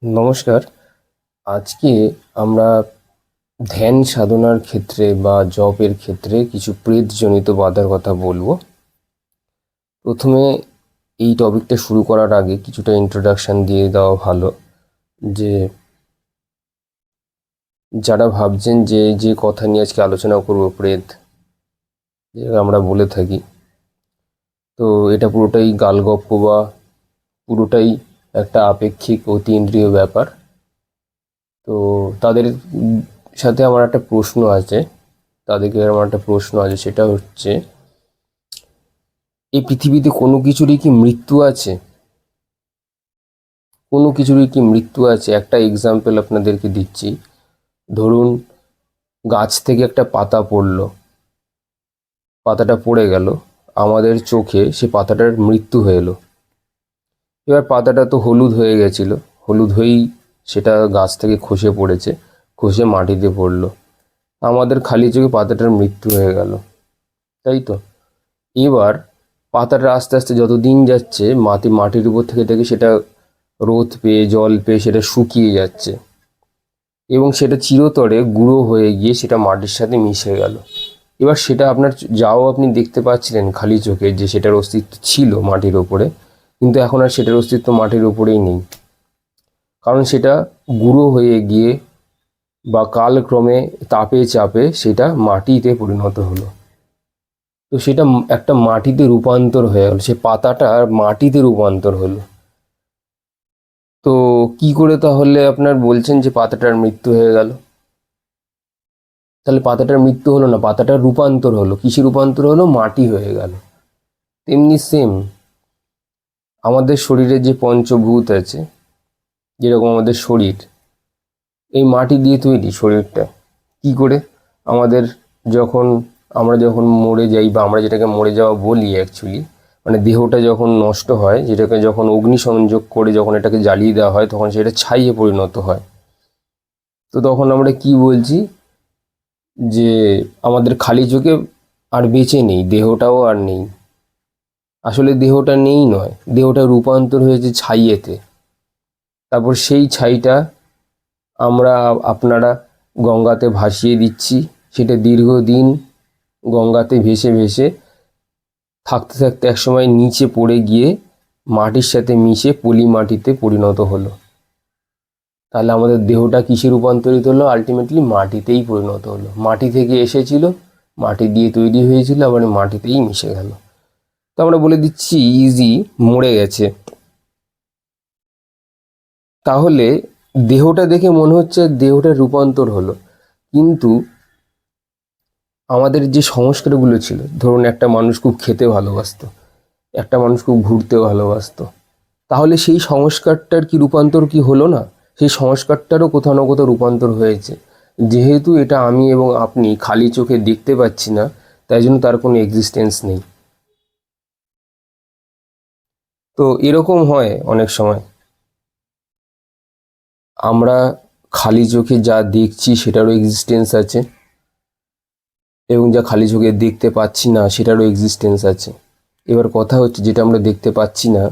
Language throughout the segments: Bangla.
নমস্কার। আজকে আমরা ধ্যান সাধনার ক্ষেত্রে বা জপের ক্ষেত্রে কিছু প্রেতজনিত বাধার কথা বলবো। প্রথমে এই টপিকটা শুরু করার আগে কিছুটা ইন্ট্রোডাকশন দিয়ে দেওয়া ভালো, যে যারা ভাবছেন যে যে কথা নিয়ে আজকে আলোচনা করব প্রেত, যেটা আমরা বলে থাকি, তো এটা পুরোটাই গালগপ্প বা পুরোটাই একটা আপেক্ষিক অতীন্দ্রিয় ব্যাপার। তো তাদের সাথে আমার একটা প্রশ্ন আছে, সেটা হচ্ছে, এই পৃথিবীতে কোনো কিছুরই কি মৃত্যু আছে? কোনো কিছুরই কি মৃত্যু আছে? একটা এক্সাম্পল আপনাদেরকে দিচ্ছি। ধরুন, গাছ থেকে একটা পাতা পড়লো, পাতাটা পড়ে গেল, আমাদের চোখে সে পাতাটার মৃত্যু হয়ে এলো। এবার পাতাটা তো হলুদ হয়ে গেছিল, হলুদ হয়েই সেটা গাছ থেকে খসে পড়েছে, খসে মাটিতে পড়লো, আমাদের খালি চোখে পাতাটার মৃত্যু হয়ে গেল, তাই তো? এবার পাতাটা আস্তে আস্তে যত দিন যাচ্ছে মাটির উপর থেকে থেকে সেটা রোদ পেয়ে জল পেয়ে সেটা শুকিয়ে যাচ্ছে এবং সেটা চিরতরে গুঁড়ো হয়ে গিয়ে সেটা মাটির সাথে মিশে গেল। এবার সেটা আপনার যাও আপনি দেখতে পাচ্ছিলেন খালি চোখে যে সেটার অস্তিত্ব ছিল মাটির ওপরে, কিন্তু এখন আর সেটার অস্তিত্ব মাটির ওপরেই নেই, কারণ সেটা গুঁড়ো হয়ে গিয়ে বা কালক্রমে তাপে চাপে সেটা মাটিতে পরিণত হলো। তো সেটা একটা মাটিতে রূপান্তর হয়ে গেল, সে পাতাটা মাটিতে রূপান্তর হলো। তো কি করে তাহলে আপনার বলছেন যে পাতাটার মৃত্যু হয়ে গেল? তাহলে পাতাটার মৃত্যু হলো না, পাতাটার রূপান্তর হলো। কিসে রূপান্তর হলো? মাটি হয়ে গেল। তেমনি সেম আমাদের শরীরের যে পঞ্চভূত আছে, যেরকম আমাদের শরীর এই মাটি দিয়ে তৈরি, শরীরটা কি করে আমাদের যখন আমরা যখন মরে যাই, বা আমরা যেটাকে মরে যাওয়া বলি অ্যাকচুয়ালি, মানে দেহটা যখন নষ্ট হয়, যেটাকে যখন অগ্নি সংযোগ করে যখন এটাকে জ্বালিয়ে দেওয়া হয় তখন সেটা ছাইয়ে পরিণত হয়। তো তখন আমরা কি বলছি? যে আমাদের খালি চোখে আর বেঁচে নেই, দেহটাও আর নেই। আসলে দেহটা নেই নয়, দেহটা রূপান্তর হয়েছে ছাইয়েতে। তারপর সেই ছাইটা আমরা আপনারা গঙ্গাতে ভাসিয়ে দিচ্ছি, সেটা দীর্ঘদিন গঙ্গাতে ভেসে ভেসে থাকতে থাকতে একসময় নিচে পড়ে গিয়ে মাটির সাথে মিশে পলি মাটিতে পরিণত হলো। তাহলে আমাদের দেহটা কিসে রূপান্তরিত হলো? আলটিমেটলি মাটিতেই পরিণত হলো। মাটি থেকে এসেছিল, মাটি দিয়ে তৈরি হয়েছিল, আবার মাটিতেই মিশে গেল। তো আমরা বলে দিচ্ছি ইজি, মরে গেছে। তাহলে দেহটা দেখে মনে হচ্ছে দেহটা রূপান্তর হলো, কিন্তু আমাদের যে সংস্কারগুলো ছিল, ধরুন একটা মানুষ খুব খেতে ভালোবাসতো, একটা মানুষ খুব ঘুরতে ভালোবাসতো, তাহলে সেই সংস্কারটার কি রূপান্তর কি হলো না? সেই সংস্কারটারও কোথাও না কোথাও রূপান্তর হয়েছে। যেহেতু এটা আমি এবং আপনি খালি চোখে দেখতে পাচ্ছি না, তাই জন্য তার কোনো এক্সিস্টেন্স নেই। তো এরকম হয় অনেক সময়, আমরা খালি চোখে যা দেখছি সেটারও এক্সিস্টেন্স আছে, এবং যা খালি চোখে দেখতে পাচ্ছি না সেটারও এক্সিস্টেন্স আছে। এবার কথা হচ্ছে, যেটা আমরা দেখতে পাচ্ছি না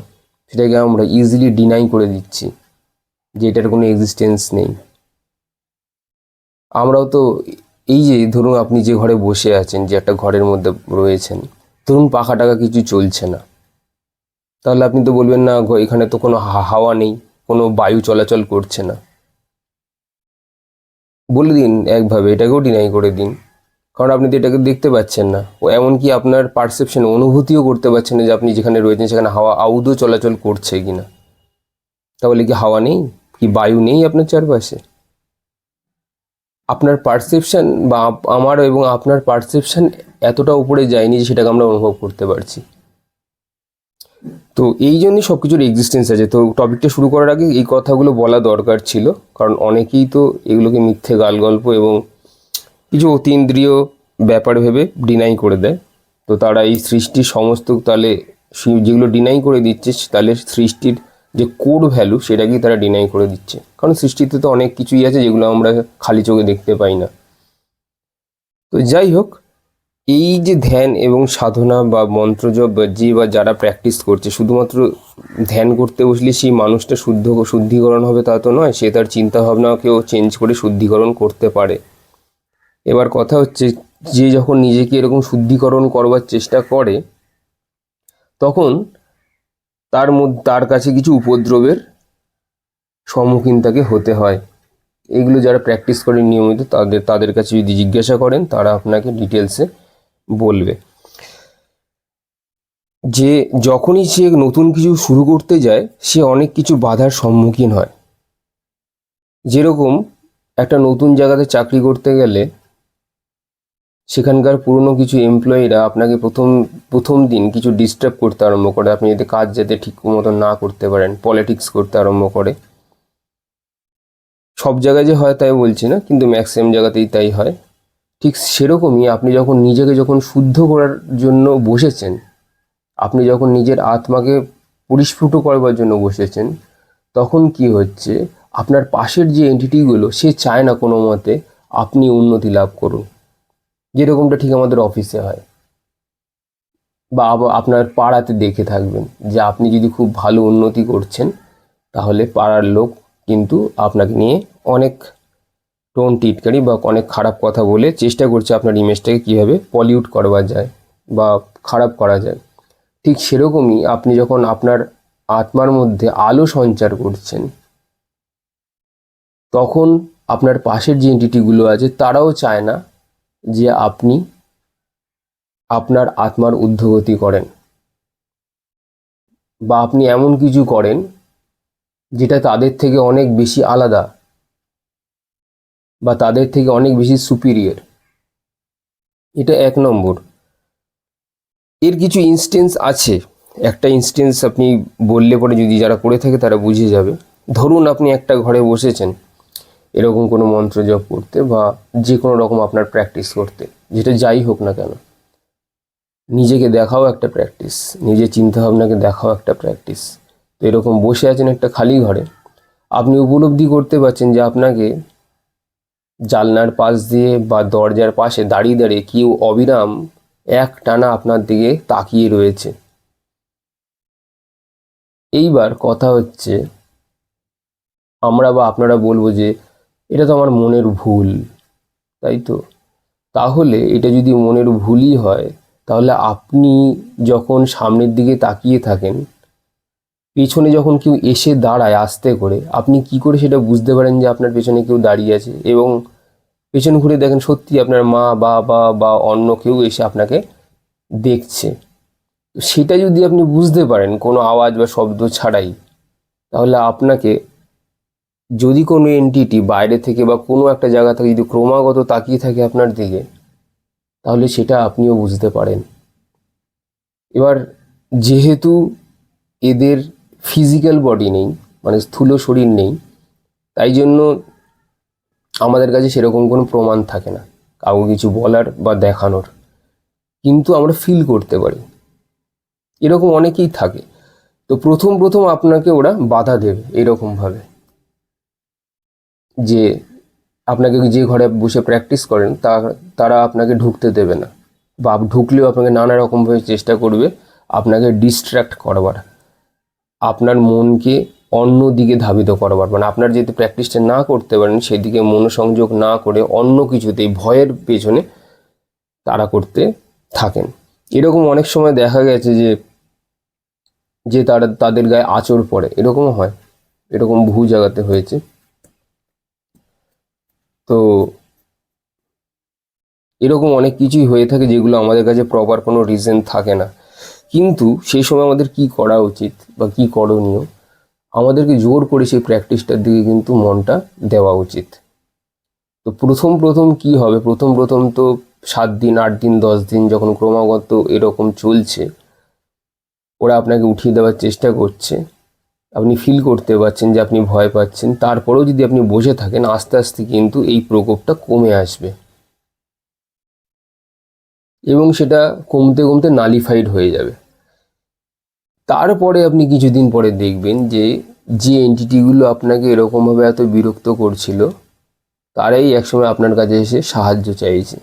সেটাকে আমরা ইজিলি ডিনাই করে দিচ্ছি যে এটার কোনো এক্সিস্টেন্স নেই। আমরাও তো, এই যে ধরুন আপনি যে ঘরে বসে আছেন, যে একটা ঘরের মধ্যে রয়েছেন, ধরুন পাখা টাকা কিছু চলছে না, তাহলে আপনি তো বলবেন না এখানে তো কোনো হাওয়া নেই, কোনো বায়ু চলাচল করছে না। বলে দিন একভাবে, এটাকেও ডিনাই করে দিন, কারণ আপনি তো এটাকে দেখতে পাচ্ছেন না, ও এমনকি আপনার পারসেপশন অনুভূতিও করতে পারছেন না যে আপনি যেখানে রয়েছেন সেখানে হাওয়া আদৌ চলাচল করছে কিনা। তাহলে কি হাওয়া নেই, কি বায়ু নেই আপনার চারপাশে? আপনার পারসেপশন বা আমার এবং আপনার পারসেপশন এতটা উপরে যায়নি যে সেটাকে আমরা অনুভব করতে পারছি। তো এই জন্যই সব কিছুর এক্সিস্টেন্স আছে। তো টপিকটা শুরু করার আগে এই কথাগুলো বলা দরকার ছিল, কারণ অনেকেই তো এগুলোকে মিথ্যে গালগল্প এবং কিছু অতীন্দ্রিয় ব্যাপার ভেবে ডিনাই করে দেয়। তো তারা এই সৃষ্টির সমস্ত, তাহলে যেগুলো ডিনাই করে দিচ্ছে, তাহলে সৃষ্টির যে কোর ভ্যালু সেটাকেই তারা ডিনাই করে দিচ্ছে, কারণ সৃষ্টিতে তো অনেক কিছুই আছে যেগুলো আমরা খালি চোখে দেখতে পাই না। তো যাই হোক, এই যে ধ্যান এবং সাধনা বা মন্ত্রজপ বা যারা প্র্যাকটিস করছে, শুধুমাত্র ধ্যান করতে বসলে সেই মানুষটা শুদ্ধিকরণ হবে তা তো নয়, সে তার চিন্তাভাবনাকেও চেঞ্জ করে শুদ্ধিকরণ করতে পারে। এবার কথা হচ্ছে, যে যখন নিজেকে এরকম শুদ্ধিকরণ করবার চেষ্টা করে, তখন তার কাছে কিছু উপদ্রবের সম্মুখীন তাকে হতে হয়। এগুলো যারা প্র্যাকটিস করে নিয়মিত, তাদের কাছে যদি জিজ্ঞাসা করেন, তারা আপনাকে ডিটেলসে বলবে যে যখনই সে নতুন কিছু শুরু করতে যায়, সে অনেক কিছু বাধার সম্মুখীন হয়। যেরকম একটা নতুন জায়গাতে চাকরি করতে গেলে সেখানকার পুরনো কিছু এমপ্লয়িরা আপনাকে প্রথম দিন কিছু ডিস্টার্ব করতে আরম্ভ করে, আপনি যদি কাজ যাতে ঠিক মতো না করতে পারেন, পলিটিক্স করতে আরম্ভ করে। সব জায়গায় যে হয় তাই বলছি না, কিন্তু ম্যাক্সিমাম জায়গাতেই তাই হয়। ঠিক সেরকমই আপনি যখন নিজেকে শুদ্ধ করার জন্য বসেছেন, আপনি যখন নিজের আত্মাকে পরিস্ফুট করবার জন্য বসেছেন, তখন কি হচ্ছে, আপনার পাশের যে এন্টিটিগুলো, সে চায় না কোনো মতে আপনি উন্নতি লাভ করুন। যেরকমটা ঠিক আমাদের অফিসে হয়, বা আপনার পাড়াতে দেখে থাকবেন যে আপনি যদি খুব ভালো উন্নতি করছেন, তাহলে পাড়ার লোক কিন্তু আপনাকে নিয়ে অনেক টোন টিটকারি বা অনেক খারাপ কথা বলে চেষ্টা করছে আপনার ইমেজটাকে কীভাবে পলিউট করবা যায় বা খারাপ করা যায়। ঠিক সেরকমই আপনি যখন আপনার আত্মার মধ্যে আলো সঞ্চার করছেন, তখন আপনার পাশের যে এন্টিটিগুলো আছে, তারাও চায় না যে আপনি আপনার আত্মার ঊর্ধ্বগতি করেন, বা আপনি এমন কিছু করেন যেটা তাদের থেকে অনেক বেশি আলাদা বা তাদের থেকে অনেক বেশি সুপিরিয়র। এটা 1 নম্বর। এর কিছু ইনস্টেন্স আছে। একটা ইনস্টেন্স আপনি বললে পরে যদি যারা করে থাকে তারা বুঝে যাবে। ধরুন আপনি একটা ঘরে বসেছেন এরকম কোনো মন্ত্র জপ করতে বা যে কোনো রকম আপনার প্র্যাকটিস করতে, যেটা যাই হোক না কেন। নিজেকে দেখাও একটা প্র্যাকটিস, নিজের চিন্তাভাবনাকে দেখাও একটা প্র্যাকটিস। তো এরকম বসে আছেন একটা খালি ঘরে, আপনি উপলব্ধি করতে পারছেন যে আপনাকে জানলার পাশ দিয়ে বা দরজার পাশে দাঁড়িয়ে দাঁড়িয়ে কেউ অবিরাম একটানা আপনার দিকে তাকিয়ে রয়েছে। এইবার কথা হচ্ছে, আমরা বা আপনারা বলবো যে এটা তো আমার মনের ভুল, তাই তো? তাহলে এটা যদি মনের ভুলই হয়, তাহলে আপনি যখন সামনের দিকে তাকিয়ে থাকেন, পেছনে যখন কেউ এসে দাঁড়ায় আস্তে করে, আপনি কি করে সেটা বুঝতে পারেন যে আপনার পেছনে কেউ দাঁড়িয়ে আছে, এবং পেছন ঘুরে দেখেন সত্যি আপনার মা, বাবা বা অন্য কেউ এসে আপনাকে দেখছে। সেটা যদি আপনি বুঝতে পারেন কোনো আওয়াজ বা শব্দ ছাড়াই, তাহলে আপনাকে যদি কোনো এন্টিটি বাইরে থেকে বা কোনো একটা জায়গা থেকে যদি ক্রমাগত তাকিয়ে থাকে আপনার দিকে, তাহলে সেটা আপনিও বুঝতে পারেন। এবার যেহেতু এদের ফিজিক্যাল বডি নেই, মানে স্থূল শরীর নেই, তাই জন্য আমাদের কাছে সেরকম কোনো প্রমাণ থাকে না কাউকে কিছু বলার বা দেখানোর, কিন্তু আমরা ফিল করতে পারি। এরকম অনেকেই থাকে। তো প্রথম প্রথম আপনাকে ওরা বাধা দেবে এরকমভাবে, যে আপনাকে যে ঘরে বসে প্র্যাকটিস করেন তারা আপনাকে ঢুকতে দেবে না, বা ঢুকলেও আপনাকে নানা রকমভাবে চেষ্টা করবে আপনাকে ডিস্ট্র্যাক্ট করবার, আপনার মনকে অন্য দিকে ধাবিত করবার, মানে আপনার যেহেতু প্র্যাকটিসটা না করতে পারেন সেদিকে মনোসংযোগ না করে অন্য কিছুতেই ভয়ের পেছনে তারা করতে থাকেন। এরকম অনেক সময় দেখা গেছে যে যে তাদের গায়ে আঁচড় পড়ে, এরকমও হয়, এরকম বহু জায়গাতে হয়েছে। তো এরকম অনেক কিছুই হয়ে থাকে যেগুলো আমাদের কাছে প্রপার কোনো রিজন থাকে না, কিন্তু সেই সময় আমাদের কি করা উচিত বা কি করণীয়, আমাদেরকে জোর করে সেই প্র্যাকটিসটার দিকে কিন্তু মনটা দেওয়া উচিত। তো প্রথম প্রথম কি হবে, প্রথম প্রথম তো 7 দিন 8 দিন 10 দিন যখন ক্রমাগত এরকম চলছে, ওরা আপনাকে উঠিয়ে দেওয়ার চেষ্টা করছে, আপনি ফিল করতে পারছেন যে আপনি ভয় পাচ্ছেন, তারপরেও যদি আপনি বসে থাকেন, আস্তে আস্তে কিন্তু এই প্রকোপটা কমে আসবে, এবং সেটা কমতে কমতে নালিফাইড হয়ে যাবে। তারপরে আপনি কিছুদিন পরে দেখবেন যে যে এন্টিটিগুলো আপনাকে এরকমভাবে এত বিরক্ত করছিল, তারাই একসময় আপনার কাছে এসে সাহায্য চাইছে।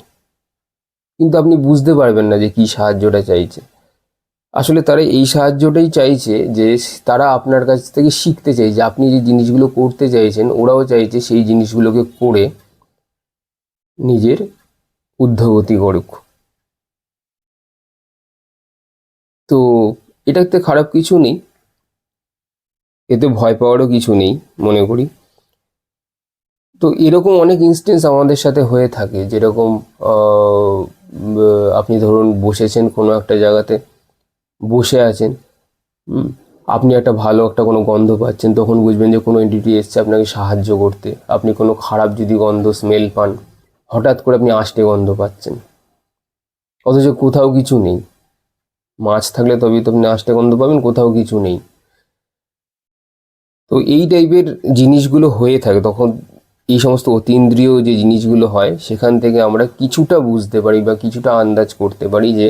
কিন্তু আপনি বুঝতে পারবেন না যে কি সাহায্যটা চাইছে। আসলে তারা এই সাহায্যটাই চাইছে যে তারা আপনার কাছ থেকে শিখতে চাইছে, আপনি যে জিনিসগুলো করতে চাইছেন ওরাও চাইছে সেই জিনিসগুলোকে করে নিজের ঊর্ধ্বগতি করুক। তো এটাতে খারাপ কিছু নেই, এতে ভয় পাওয়ারও কিছু নেই মনে করি। তো এরকম অনেক ইনস্টেন্স আমাদের সাথে হয়ে থাকে, যেরকম আপনি ধরুন বসেছেন কোনো একটা জায়গাতে, বসে আছেন, আপনি একটা ভালো একটা কোনো গন্ধ পাচ্ছেন, তখন বুঝবেন যে কোনো এন্টিটি এসছে আপনাকে সাহায্য করতে। আপনি কোনো খারাপ যদি গন্ধ স্মেল পান, হঠাৎ করে আপনি আষ্টে গন্ধ পাচ্ছেন, অথচ কোথাও কিছু নেই। মাছ থাকলে তবেই তো আপনি আষ্টে গন্ধ পাবেন, কোথাও কিছু নেই। তো এই টাইপের জিনিসগুলো হয়ে থাকে তখন। এই সমস্ত অতীন্দ্রিয় যে জিনিসগুলো হয় সেখান থেকে আমরা কিছুটা বুঝতে পারি বা কিছুটা আন্দাজ করতে পারি যে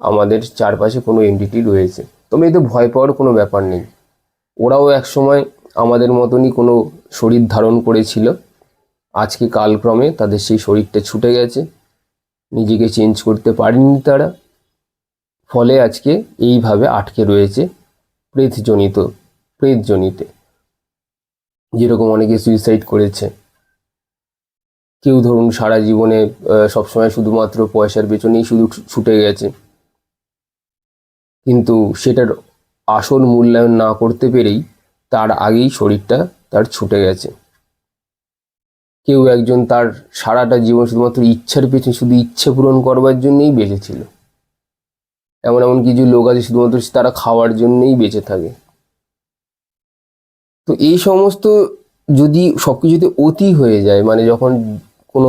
আমাদের চারপাশে কোনো এন্টিটি রয়েছে। তবে এতে ভয় পাওয়ার কোনো ব্যাপার নেই। ওরাও একসময় আমাদের মতনই কোনো শরীর ধারণ করেছিল, আজকে কালক্রমে তাদের সেই শরীরটা ছুটে গেছে, নিজেকে চেঞ্জ করতে পারেনি তারা, ফলে আজকে এইভাবে আটকে রয়েছে প্রেতজনিতে। যেরকম অনেকে সুইসাইড করেছে, কেউ ধরুন সারা জীবনে সবসময় শুধুমাত্র পয়সার পেছনেই শুধু ছুটে গেছে, কিন্তু সেটার আসল মূল্যায়ন না করতে পেরেই তার আগেই শরীরটা তার ছুটে গেছে। কেউ একজন তার সারাটা জীবন শুধুমাত্র ইচ্ছার পেছনে, শুধু ইচ্ছে পূরণ করবার জন্যই বেঁচে ছিল। এমন এমন কিছু লোক আছে শুধুমাত্র তারা খাওয়ার জন্যই বেঁচে থাকে। তো এই সমস্ত যদি সবকিছুতে অতি হয়ে যায়, মানে যখন কোনো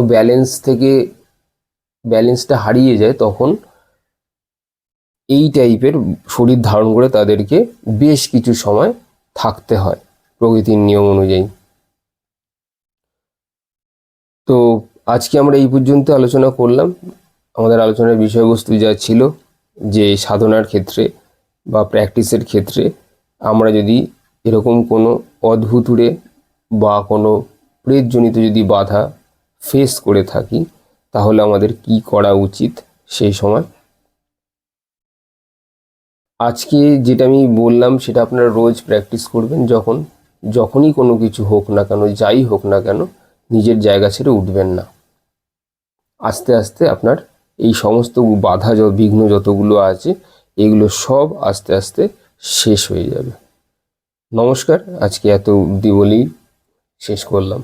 ব্যালেন্সটা হারিয়ে যায়, তখন এই টাইপের শরীর ধারণ করে তাদেরকে বেশ কিছু সময় থাকতে হয় প্রকৃতির নিয়ম অনুযায়ী। তো আজকে আমরা এই পর্যন্ত আলোচনা করলাম। আমাদের আলোচনার বিষয়বস্তু যা ছিল, যে সাধনার ক্ষেত্রে বা প্র্যাকটিসের ক্ষেত্রে আমরা যদি এরকম কোনো অদ্ভুতুড়ে বা কোনো প্রেতজনিত যদি বাধা ফেস করে থাকি, তাহলে আমাদের কি করা উচিত সেই সময়। আজকে যেটা আমি বললাম সেটা আপনারা রোজ প্র্যাকটিস করবেন। যখনই কোনো কিছু হোক না কেন, যাই হোক না কেন, নিজের জায়গা ছেড়ে উঠবেন না। আস্তে আস্তে আপনার এই সমস্ত বাধা বিঘ্ন যতগুলো আছে, এগুলো সব আস্তে আস্তে শেষ হয়ে যাবে। নমস্কার, আজকে এত অবধি বলেই শেষ করলাম।